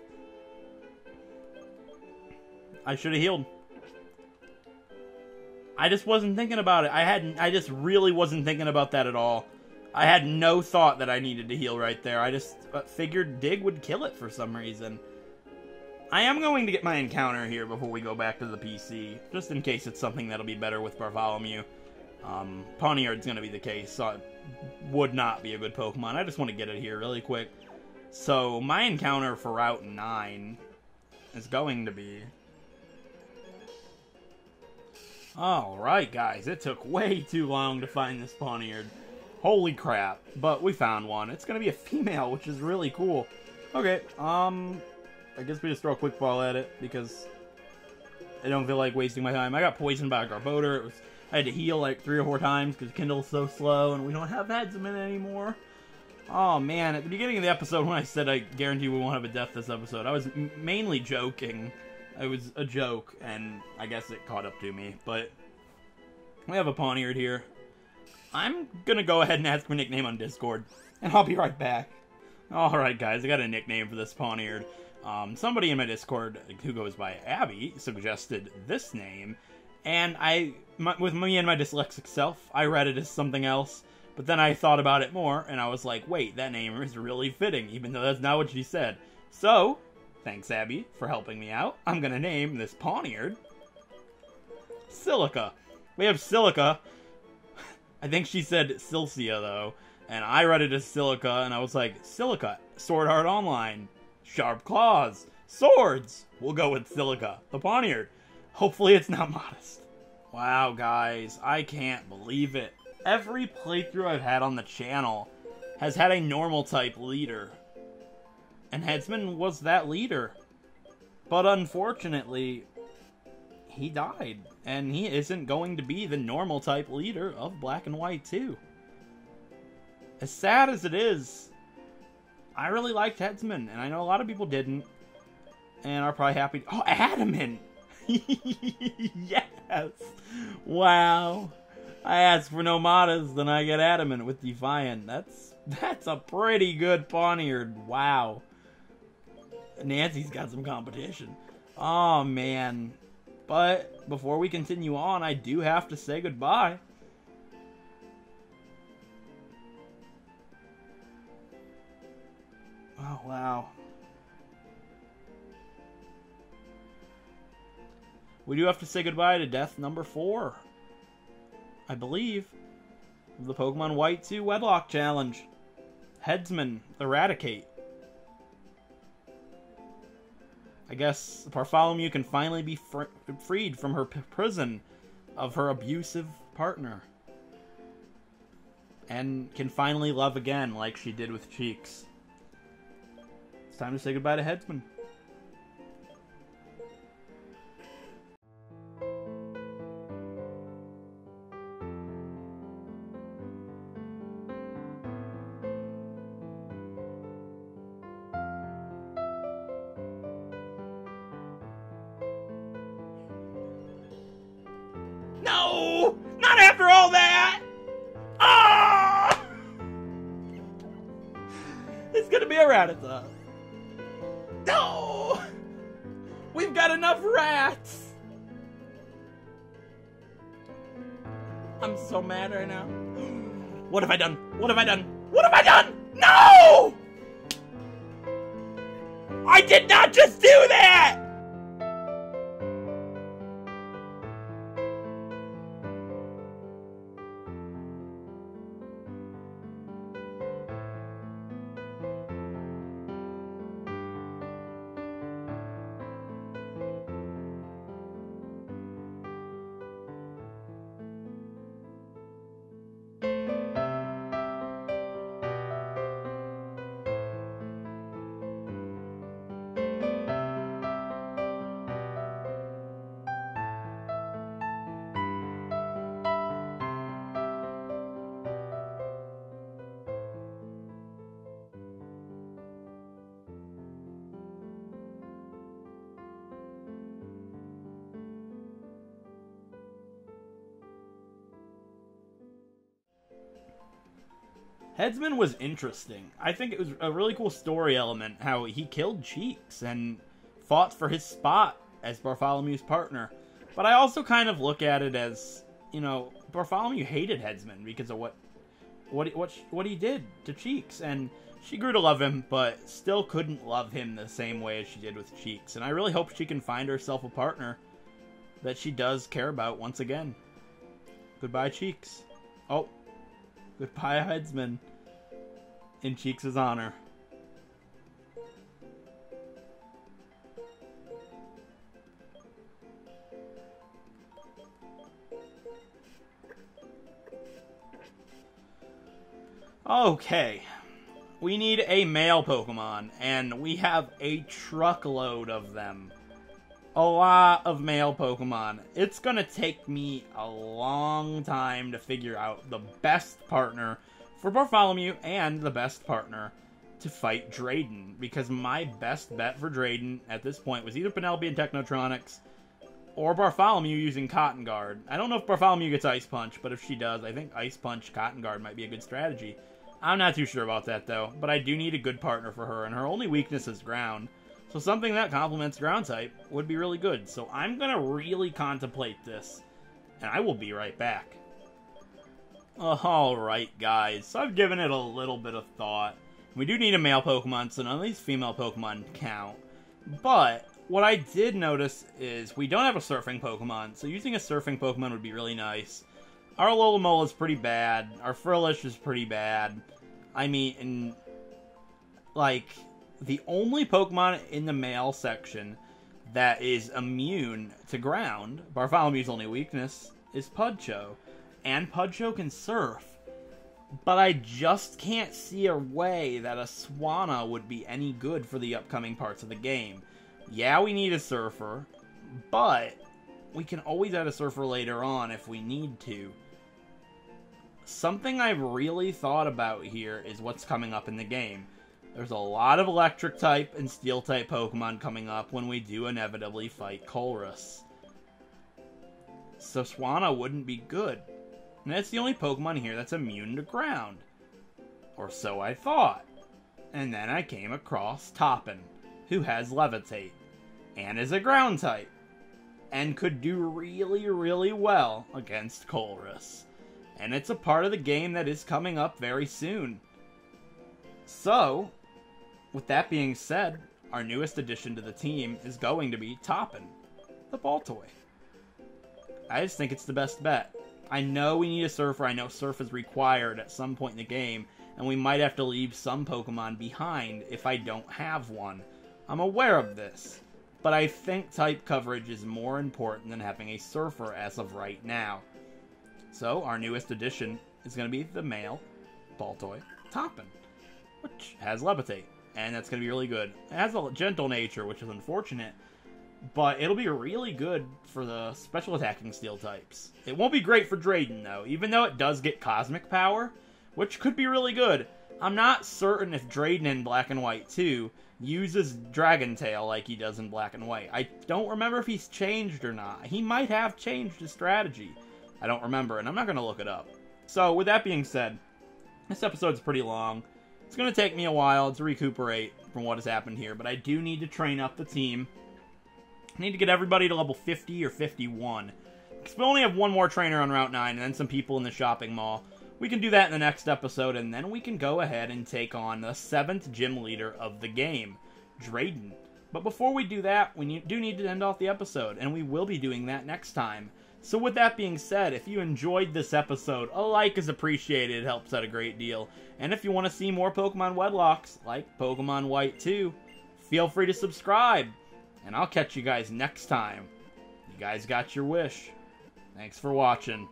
I should have healed. I just wasn't thinking about it. I just really wasn't thinking about that at all. I had no thought that I needed to heal right there. I just figured Dig would kill it for some reason. I am going to get my encounter here before we go back to the PC, just in case it's something that'll be better with Bartholomew. Pawniard's going to be the case, so it would not be a good Pokemon. I just want to get it here really quick. So, my encounter for Route 9 is going to be... Alright, guys, it took way too long to find this Pawniard. Holy crap. But we found one. It's gonna be a female, which is really cool. Okay, I guess we just throw a quick ball at it, because I don't feel like wasting my time. I got poisoned by a Garbodor. I had to heal like 3 or 4 times, because Kindle's so slow, and we don't have Hedsman anymore. Oh, man, at the beginning of the episode, when I said I guarantee we won't have a death this episode, I was mainly joking. It was a joke, and I guess it caught up to me, but we have a Pawniard here. I'm gonna go ahead and ask for a nickname on Discord, and I'll be right back. Alright, guys, I got a nickname for this Pawniard. Somebody in my Discord who goes by Abby suggested this name, and with me and my dyslexic self, I read it as something else, but then I thought about it more, and I was like, wait, that name is really fitting, even though that's not what she said. So, thanks, Abby, for helping me out. I'm gonna name this Pawniard Silica. We have Silica. I think she said Silcia, though, and I read it as Silica, and I was like, Silica, Sword Art Online, sharp claws, swords. We'll go with Silica, the Pawniard. Hopefully it's not modest. Wow, guys, I can't believe it. Every playthrough I've had on the channel has had a normal type leader. And Hedsman was that leader. But unfortunately, he died. And he isn't going to be the normal type leader of Black and White 2. As sad as it is, I really liked Hedsman. And I know a lot of people didn't. And are probably happy. Oh, Adamant! Yes! Wow. I ask for no modest, then I get Adamant with Defiant. That's a pretty good Pawniard. Wow. Nancy's got some competition. Oh, man. But before we continue on, I do have to say goodbye. Oh, wow. We do have to say goodbye to death number 4. I believe. Of the Pokemon White 2 Wedlocke Challenge. Hedsman, Eradicate. I guess Bartholomew can finally be freed from her prison of her abusive partner. And can finally love again like she did with Cheeks. It's time to say goodbye to Hedsman. No! Not after all that! Ah! It's gonna be a Rattata. No! We've got enough rats! I'm so mad right now. What have I done? What have I done? What have I done? No! I did not just do that! Hedsman was interesting. I think it was a really cool story element, how he killed Cheeks and fought for his spot as Bartholomew's partner. But I also kind of look at it as, you know, Bartholomew hated Hedsman because of what he did to Cheeks, and she grew to love him, but still couldn't love him the same way as she did with Cheeks. And I really hope she can find herself a partner that she does care about once again. Goodbye, Cheeks. Oh, goodbye, Hedsman. In Cheeks' honor. Okay. We need a male Pokemon, and we have a truckload of them. A lot of male Pokemon. It's gonna take me a long time to figure out the best partner for Bartholomew and the best partner to fight Drayden, because my best bet for Drayden at this point was either Penelope and Technotronics or Bartholomew using Cotton Guard. I don't know if Bartholomew gets Ice Punch, but if she does, I think Ice Punch Cotton Guard might be a good strategy. I'm not too sure about that, though, but I do need a good partner for her, and her only weakness is Ground. So something that complements Ground type would be really good. So I'm going to really contemplate this, and I will be right back. Alright, guys, so I've given it a little bit of thought. We do need a male Pokemon, so none of these female Pokemon count. But what I did notice is we don't have a surfing Pokemon, so using a surfing Pokemon would be really nice. Our Alola is pretty bad. Our Furlish is pretty bad. I mean, like, the only Pokemon in the male section that is immune to Ground, Bartholomew's only weakness, is Pudcho. And Pudcho can surf. But I just can't see a way that a Swanna would be any good for the upcoming parts of the game. Yeah, we need a surfer, but we can always add a surfer later on if we need to. Something I've really thought about here is what's coming up in the game. There's a lot of electric type and steel type Pokemon coming up when we do inevitably fight Colress. So Swanna wouldn't be good. And that's the only Pokemon here that's immune to Ground. Or so I thought. And then I came across Toppin, who has Levitate, and is a Ground type, and could do really, really well against Colress. And it's a part of the game that is coming up very soon. So, with that being said, our newest addition to the team is going to be Toppin, the ball toy. I just think it's the best bet. I know we need a surfer, I know surf is required at some point in the game, and we might have to leave some Pokemon behind if I don't have one. I'm aware of this, but I think type coverage is more important than having a surfer as of right now. So, our newest addition is going to be the male ball toy, Toppin, which has Levitate, and that's going to be really good. It has a gentle nature, which is unfortunate, but it'll be really good for the special attacking steel types. It won't be great for Drayden, though, even though it does get Cosmic Power, which could be really good. I'm not certain if Drayden in Black and White 2 uses Dragon Tail like he does in Black and White. I don't remember if he's changed or not. He might have changed his strategy. I don't remember, and I'm not going to look it up. So, with that being said, this episode's pretty long. It's going to take me a while to recuperate from what has happened here, but I do need to train up the team. I need to get everybody to level 50 or 51. Because we only have one more trainer on Route 9 and then some people in the shopping mall. We can do that in the next episode, and then we can go ahead and take on the 7th gym leader of the game, Drayden. But before we do that, we do need to end off the episode, and we will be doing that next time. So with that being said, if you enjoyed this episode, a like is appreciated, it helps out a great deal. And if you want to see more Pokemon Wedlocks, like Pokemon White 2, feel free to subscribe. And I'll catch you guys next time. You guys got your wish. Thanks for watching.